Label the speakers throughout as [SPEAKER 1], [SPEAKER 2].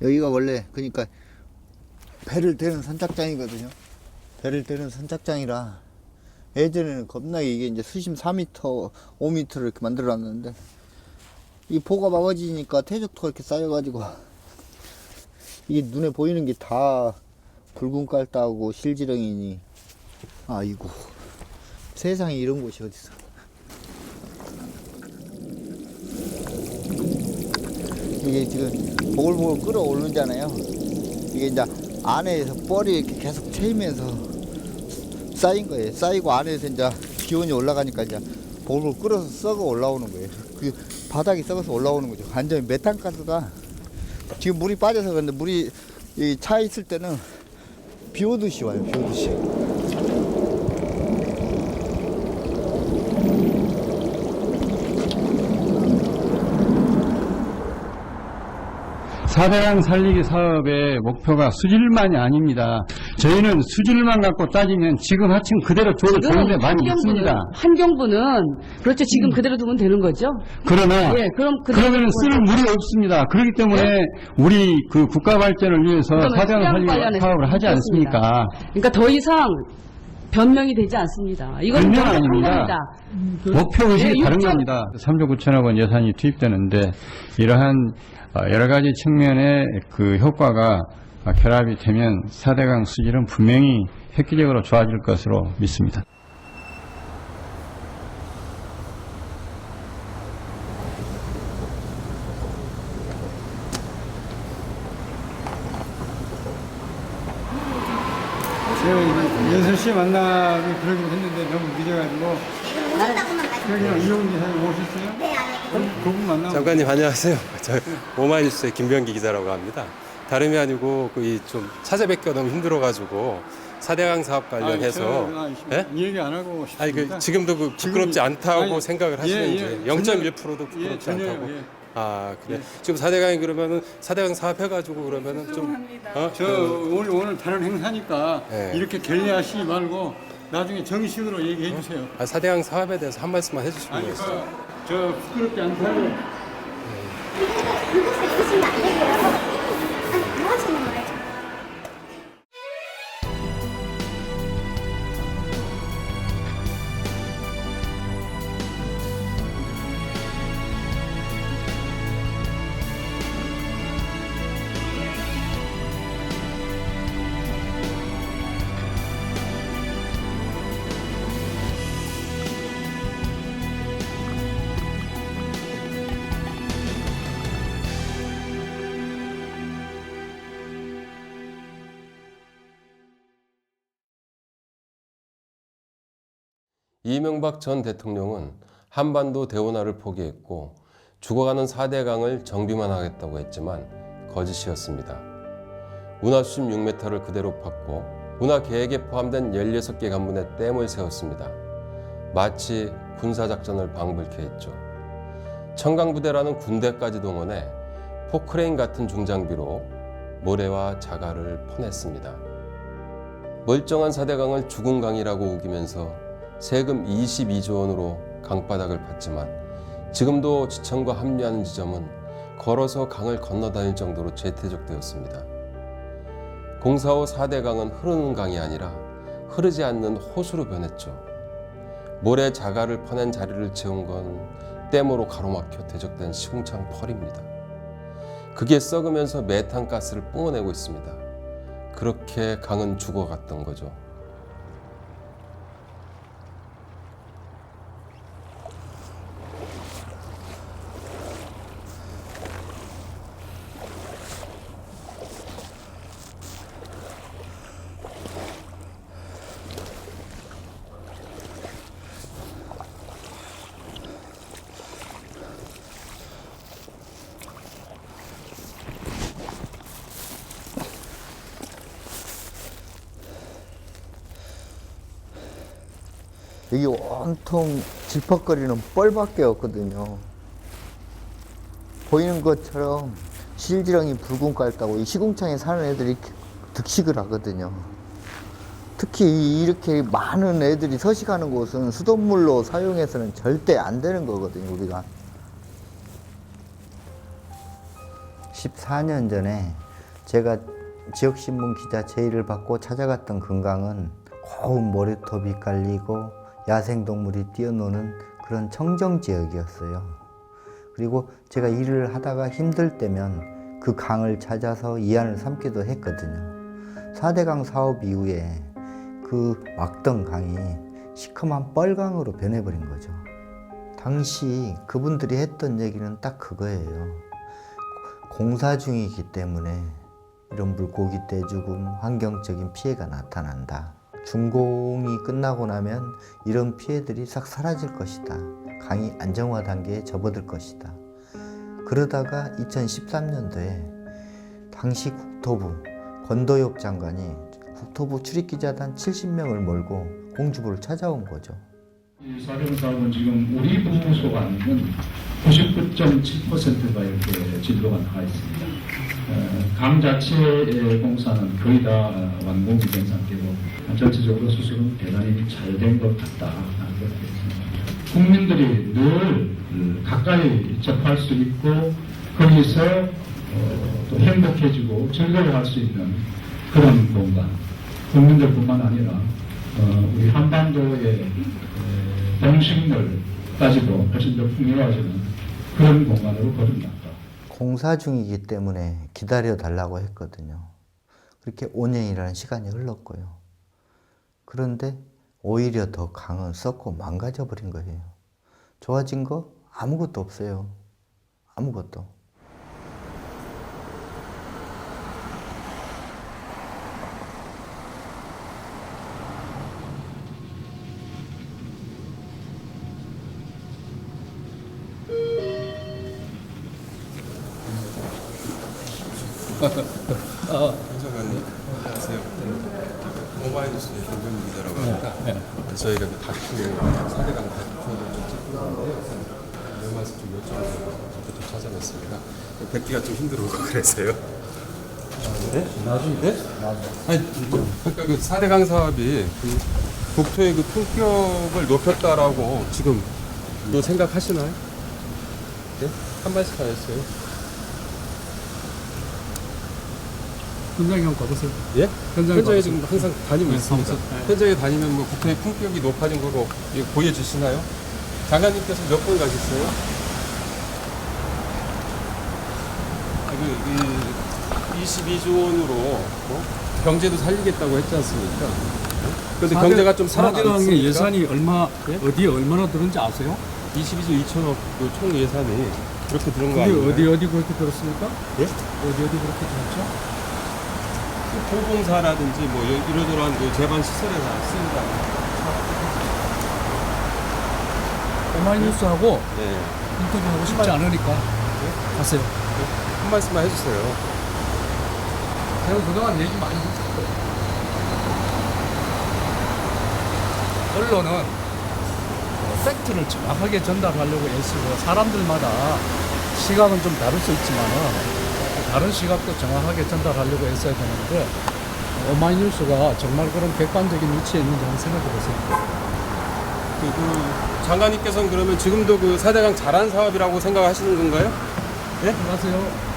[SPEAKER 1] 여기가 원래 그러니까 배를 대는 선착장이거든요. 배를 대는 선착장이라 예전에는 겁나게 이게 이제 수심 4m, 5m를 이렇게 만들어 놨는데 이 포가 막아지니까 퇴적토가 이렇게 쌓여가지고 이게 눈에 보이는 게 다 붉은 깔따하고 실지렁이니 아이고 세상에 이런 곳이 어딨어. 이게 지금 보글보글 끓어오르잖아요. 이게 이제 안에서 뻘이 이렇게 계속 채이면서 쌓인 거예요. 쌓이고 안에서 이제 기온이 올라가니까 이제 보글보글 끓어서 썩어 올라오는 거예요. 그 바닥이 썩어서 올라오는 거죠. 완전히 메탄가스가 지금 물이 빠져서 그런데 물이 차 있을 때는 비 오듯이 와요. 비 오듯이.
[SPEAKER 2] 사대강 살리기 사업의 목표가 수질만이 아닙니다. 저희는 수질만 갖고 따지면 지금 하층 그대로 줘도 좋은데 많이 있습니다.
[SPEAKER 3] 환경부는 그렇죠. 지금 그대로 두면 되는 거죠.
[SPEAKER 2] 그러나
[SPEAKER 3] 예,
[SPEAKER 2] 그러면 쓸 물이 없습니다. 그렇기 때문에 우리 그 국가 발전을 위해서 사대강 살리기 사업을 하지 않습니까?
[SPEAKER 3] 그러니까 더 이상 변명이 되지 않습니다. 이건
[SPEAKER 2] 변명 아닙니다. 목표 의식이
[SPEAKER 3] 네,
[SPEAKER 2] 다른 겁니다. 3조 9천억 원 예산이 투입되는데 이러한 여러 가지 측면의 그 효과가 결합이 되면 사대강 수질은 분명히 획기적으로 좋아질 것으로 믿습니다. 제가 6시에 만나기 그러기로 했는데 너무 늦어가지고 여기는 이용훈 기사님 오셨어요? 네, 그분 만나고
[SPEAKER 4] 장관님 안녕하세요. 저 오마이뉴스의 김병기 기자라고 합니다. 다름이 아니고 좀 찾아뵙기가 너무 힘들어가지고 사대강 사업 관련해서 예?
[SPEAKER 2] 얘기 안 하고 싶습니다.
[SPEAKER 4] 지금도 부끄럽지 않다고 생각을 하시는지 0.1%도 부끄럽지
[SPEAKER 2] 전혀,
[SPEAKER 4] 않다고.
[SPEAKER 2] 예.
[SPEAKER 4] 아 그래. 지금 사대강이 그러면은 사대강 사업 해가지고 그러면은 좀
[SPEAKER 2] 오늘 다른 행사니까
[SPEAKER 4] 예.
[SPEAKER 2] 이렇게 결례하시지 말고 나중에 정식으로 얘기해 주세요.
[SPEAKER 4] 사대강 사업에 대해서 한 말씀만 해주시면
[SPEAKER 2] 아니
[SPEAKER 4] 되겠어요.
[SPEAKER 2] 저 부끄럽지 않다고.
[SPEAKER 5] 이곳에 있으시면 안 되고요. 아니, 뭐 하시는 거예요?
[SPEAKER 4] 이명박 전 대통령은 한반도 대운하를 포기했고 죽어가는 4대강을 정비만 하겠다고 했지만 거짓이었습니다. 운하 수심 6m를 그대로 팠고 운하 계획에 포함된 16개 관문에 댐을 세웠습니다. 마치 군사작전을 방불케 했죠. 청강부대라는 군대까지 동원해 포크레인 같은 중장비로 모래와 자갈을 퍼냈습니다. 멀쩡한 4대강을 죽은 강이라고 우기면서 세금 22조 원으로 강바닥을 팠지만 지금도 지천과 합류하는 지점은 걸어서 강을 건너다닐 정도로 재퇴적되었습니다. 공사 후 4대강은 흐르는 강이 아니라 흐르지 않는 호수로 변했죠. 모래 자갈을 퍼낸 자리를 채운 건 댐으로 가로막혀 퇴적된 시궁창 펄입니다. 그게 썩으면서 메탄가스를 뿜어내고 있습니다. 그렇게 강은 죽어갔던 거죠.
[SPEAKER 1] 여기 온통 질퍽거리는 뻘밖에 없거든요. 보이는 것처럼 실지렁이 붉은 깔따고 이 시궁창에 사는 애들이 득식을 하거든요. 특히 이렇게 많은 애들이 서식하는 곳은 수돗물로 사용해서는 절대 안 되는 거거든요, 우리가. 14년 전에 제가 지역신문 기자 제의를 받고 찾아갔던 금강은 고운 모래톱이 깔리고 야생동물이 뛰어노는 그런 청정지역이었어요. 그리고 제가 일을 하다가 힘들 때면 그 강을 찾아서 이안을 삼기도 했거든요. 4대강 사업 이후에 그 막던 강이 시커먼 뻘강으로 변해버린 거죠. 당시 그분들이 했던 얘기는 딱 그거예요. 공사 중이기 때문에 이런 물고기 떼죽음, 환경적인 피해가 나타난다. 준공이 끝나고 나면 이런 피해들이 싹 사라질 것이다. 강이 안정화 단계에 접어들 것이다. 그러다가 2013년도에 당시 국토부 권도엽 장관이 국토부 출입기자단 70명을 몰고 공주부를 찾아온 거죠.
[SPEAKER 6] 이 4대강 사업은 지금 우리 부서가 아니면 99.7%가 이렇게 진도가 나가 있습니다. 강 자체의 공사는 거의 다 완공이 된 상태로 전체적으로 수술은 대단히 잘 된 것 같다라는 걸 생각합니다. 국민들이 늘 가까이 접할 수 있고 거기서 또 행복해지고 즐거워할 수 있는 그런 공간, 국민들뿐만 아니라 우리 한반도의 동식물까지도 훨씬 더 풍요로워지는 그런 공간으로 거듭났다.
[SPEAKER 1] 공사 중이기 때문에 기다려 달라고 했거든요. 그렇게 5년이라는 시간이 흘렀고요. 그런데 오히려 더 강은 썩고 망가져 버린 거예요. 좋아진 거 아무것도 없어요. 아무것도.
[SPEAKER 4] 장관님, 안녕하세요. 오마이뉴스 김병민 기자라고 합니다. 저희가 다큐 4대강 다큐를 좀 찍고 있는데 몇 말씀 좀 여쭤보려고 좀 찾아냈습니다. 뵙기가 좀 힘들어서 그래서요. 네? 나중에? 네? 아니, 그러니까 그 4대강 사업이 그 국토의 그 품격을 높였다라고 지금 또 생각하시나요? 네? 한 말씀 하셨어요.
[SPEAKER 6] 현장에 한번 가보세요.
[SPEAKER 4] 예?
[SPEAKER 6] 현장에
[SPEAKER 4] 현장에
[SPEAKER 6] 가보세요.
[SPEAKER 4] 지금 항상 다니고
[SPEAKER 6] 네,
[SPEAKER 4] 있습니다.
[SPEAKER 6] 가보세요.
[SPEAKER 4] 현장에 다니면 뭐 국토의 품격이 높아진 거로 이거 보여주시나요? 장관님께서 몇 번 가셨어요? 그 22조 원으로 경제도 살리겠다고 했지 않습니까? 그런데 경제가 좀 살아나고
[SPEAKER 6] 4대강의 예산이 얼마,
[SPEAKER 4] 예?
[SPEAKER 6] 어디에 얼마나 들은지 아세요?
[SPEAKER 4] 22조 2천억 그 총 예산이 그렇게 들은 거
[SPEAKER 6] 그게
[SPEAKER 4] 아니에요?
[SPEAKER 6] 어디 그렇게 들었습니까?
[SPEAKER 4] 예?
[SPEAKER 6] 어디 그렇게 들었죠?
[SPEAKER 4] 포봉사라든지 뭐 이러저러한 그 제반 시설에 다 쓰인다.
[SPEAKER 6] 오마이뉴스하고
[SPEAKER 4] 네.
[SPEAKER 6] 인터뷰하고 싶지 않으니까 가세요.
[SPEAKER 4] 한 말씀만 해주세요.
[SPEAKER 6] 제가 그동안 얘기 많이 했어요. 언론은 팩트를 정확하게 전달하려고 애쓰고 사람들마다 시각은 좀 다를 수 있지만 다른 시각도 정확하게 전달하려고 애써야 되는데 오마이뉴스가 정말 그런 객관적인 위치에 있는지 한번 생각해 보세요.
[SPEAKER 4] 그 장관님께서는 그러면 지금도 그 4대강 잘한 사업이라고 생각하시는 건가요? 네?
[SPEAKER 6] 안녕하세요.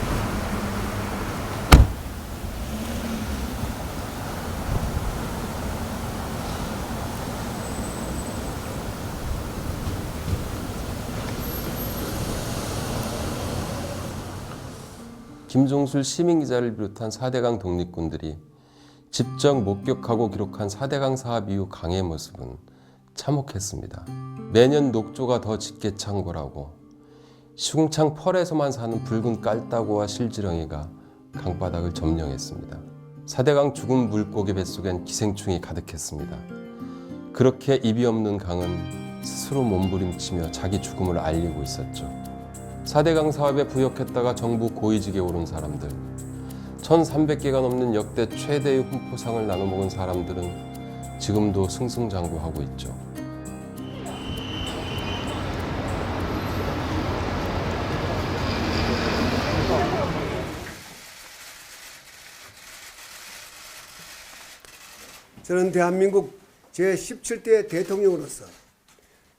[SPEAKER 4] 김종술 시민기자를 비롯한 4대강 독립군들이 직접 목격하고 기록한 4대강 사업 이후 강의 모습은 참혹했습니다. 매년 녹조가 더 짙게 찬 거라고 시궁창 펄에서만 사는 붉은 깔따구와 실지렁이가 강바닥을 점령했습니다. 4대강 죽은 물고기 뱃속엔 기생충이 가득했습니다. 그렇게 입이 없는 강은 스스로 몸부림치며 자기 죽음을 알리고 있었죠. 4대강 사업에 부역했다가 정부 고위직에 오른 사람들, 1,300개가 넘는 역대 최대의 훈포상을 나눠먹은 사람들은 지금도 승승장구하고 있죠.
[SPEAKER 7] 저는 대한민국 제17대 대통령으로서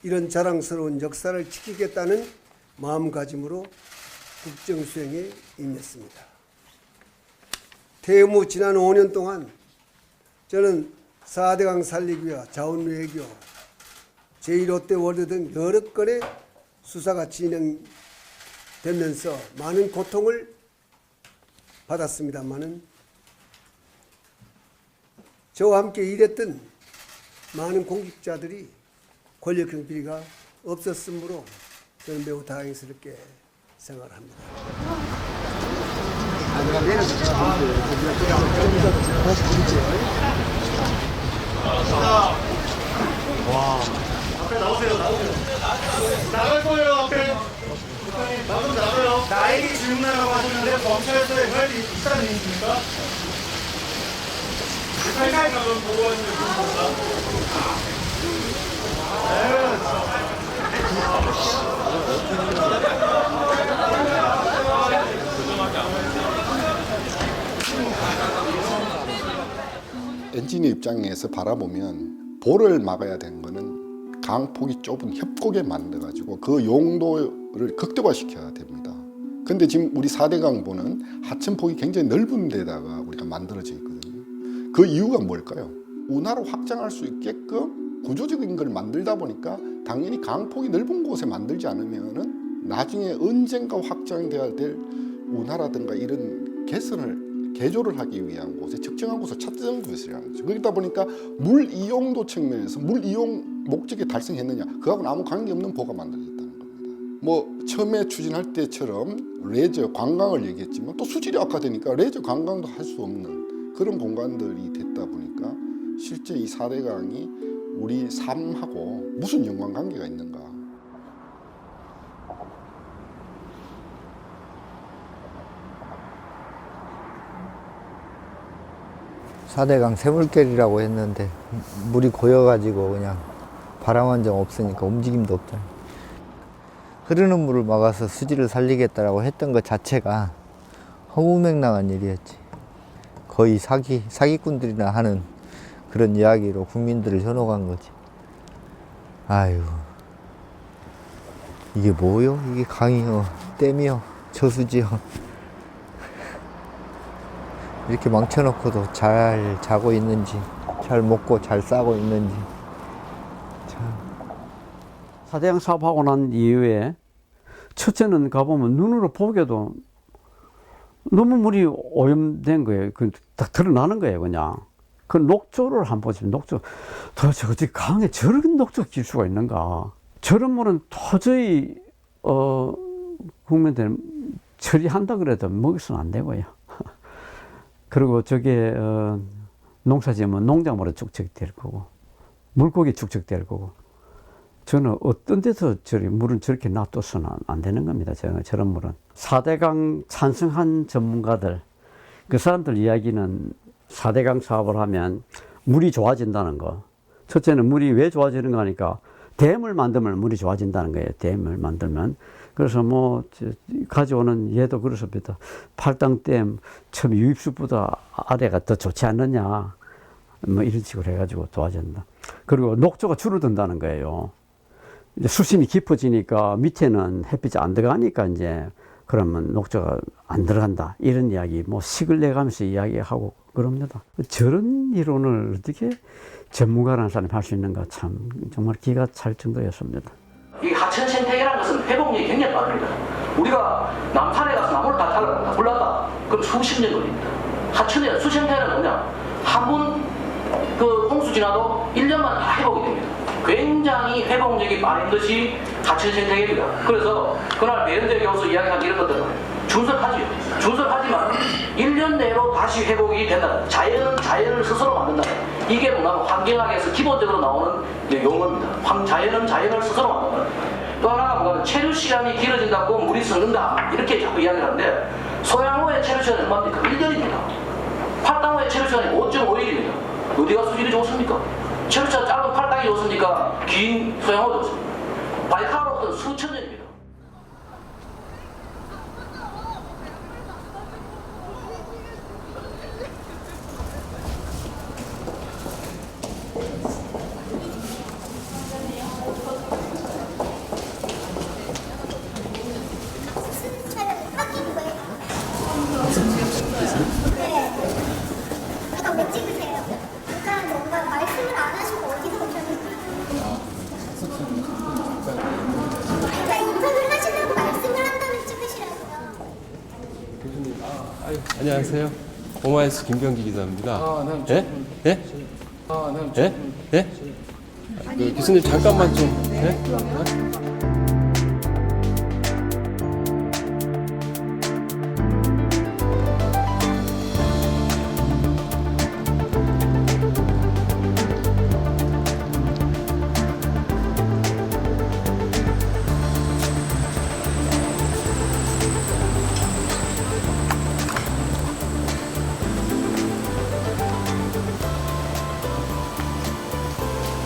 [SPEAKER 7] 이런 자랑스러운 역사를 지키겠다는 마음가짐으로 국정수행에 임했습니다. 퇴임 후 지난 5년 동안 저는 4대강 살리기 위한 자원외교, 제1롯데월드 등 여러 건의 수사가 진행되면서 많은 고통을 받았습니다만은 저와 함께 일했던 많은 공직자들이 권력형 비리가 없었으므로 저는 매우 다행스럽게 생각합니다.
[SPEAKER 8] 나갈 거예요, 앞에. 나가요. 나에게 질문하라고 하셨는데 검찰에서의 할 있다는 얘기입니까? 칼날 가면 보고 하시는 겁니다.
[SPEAKER 9] 엔지니어 입장에서 바라보면 볼을 막아야 되는 거는 강폭이 좁은 협곡에 만들어가지고 그 용도를 극대화시켜야 됩니다. 근데 지금 우리 4대강 보는 하천폭이 굉장히 넓은 데다가 우리가 만들어져 있거든요. 그 이유가 뭘까요? 운하로 확장할 수 있게끔 구조적인 걸 만들다 보니까 당연히 강폭이 넓은 곳에 만들지 않으면은 나중에 언젠가 확장돼야 될 운하라든가 이런 개조를 하기 위한 곳에 적정한 곳을 찾는 것이라는 거죠. 그러다 보니까 물 이용도 측면에서 물 이용 목적이 달성했느냐, 그하고는 아무 관계없는 보가 만들어졌다는 겁니다. 뭐 처음에 추진할 때처럼 레저 관광을 얘기했지만 또 수질이 악화되니까 레저 관광도 할 수 없는 그런 공간들이 됐다 보니까 실제 이 4대강이 우리 삶하고 무슨 연관관계가 있는가.
[SPEAKER 1] 사대강 새물결이라고 했는데 물이 고여가지고 그냥 바람 한 점 없으니까 움직임도 없잖아요. 흐르는 물을 막아서 수질을 살리겠다라고 했던 것 자체가 허무맹랑한 일이었지. 거의 사기꾼들이나 하는 그런 이야기로 국민들을 현혹한 거지. 아유, 이게 뭐요? 이게 강이요, 댐이요, 저수지요. 이렇게 망쳐놓고도 잘 자고 있는지, 잘 먹고 잘 싸고 있는지. 참.
[SPEAKER 10] 4대강 사업하고 난 이후에 첫째는 가보면 눈으로 보기에도 너무 물이 오염된 거예요. 딱 드러나는 거예요, 그냥. 그 녹조를 한번 보시면 녹조, 도대체 어떻게 강에 저런 녹조가 길 수가 있는가. 저런 물은 도저히 국민들 처리한다 그래도 먹어서는 안 되고요. 그리고 저게 농사 지으면 농작물은 축적될 거고 물고기 축적될 거고 저는 어떤 데서 물은 저렇게 놔둬서는 안 되는 겁니다. 저런 물은. 4대강 찬성한 전문가들, 그 사람들 이야기는 4대강 사업을 하면 물이 좋아진다는 거. 첫째는 물이 왜 좋아지는가 하니까 댐을 만들면 물이 좋아진다는 거예요. 댐을 만들면. 그래서 뭐 가져오는 얘도 그렇습니다. 팔당댐 처음 유입수보다 아래가 더 좋지 않느냐. 뭐 이런 식으로 해가지고 도와준다. 그리고 녹조가 줄어든다는 거예요. 이제 수심이 깊어지니까 밑에는 햇빛이 안 들어가니까 이제 그러면 녹조가 안 들어간다. 이런 이야기, 뭐 식을 내가면서 이야기하고 그럽니다. 저런 이론을 어떻게 전문가라는 사람이 할 수 있는가 참 정말 기가 찰 정도였습니다.
[SPEAKER 11] 이 하천 생태계라는 것은 회복력이 굉장히 빠릅니다. 우리가 남산에 가서 나무를 다 불렀다. 그럼 수십 년 걸립니다. 하천의 수생태계는 뭐냐? 한 번 그 홍수 지나도 1년만 다 회복이 됩니다. 굉장히 회복력이 빠른 것이 하천 생태계입니다. 그래서 그날 배현재 교수 이야기한 이런 것들은 준설하지요. 준설하지만 1년 내로 다시 회복이 된다. 자연을 스스로 만든다. 이게 뭐냐면 환경학에서 기본적으로 나오는 용어입니다. 자연은 자연을 스스로 만든다. 또 하나가 뭐냐면 체류 시간이 길어진다고 물이 썩는다. 이렇게 자꾸 이야기를 하는데 소양호의 체류 시간이 얼마입니까? 1년입니다. 팔당호의 체류 시간이 5.5일입니다. 어디가 수질이 좋습니까? 체류 시간 짧은 팔당이 좋습니까? 긴 소양호 좋습니까? 바이카로부터는 수천 년입니다.
[SPEAKER 5] 차를 바뀐 거예요. 네.
[SPEAKER 4] 안녕하세요. 오마이뉴스 김병기 기자입니다. 예? 예? 예? 예? 그 교수님 잠깐만 좀. 예?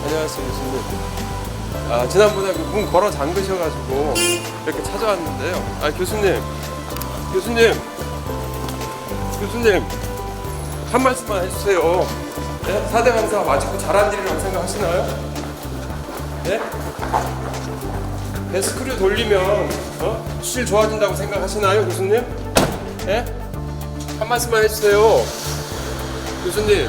[SPEAKER 4] 안녕하세요, 교수님. 지난번에 그 문 걸어 잠그셔가지고 이렇게 찾아왔는데요. 교수님, 한 말씀만 해주세요. 예? 4대 강사가 마치고 잘한 일이라고 생각하시나요? 예? 데스크류 돌리면 수질 좋아진다고 생각하시나요, 교수님? 예? 한 말씀만 해주세요, 교수님.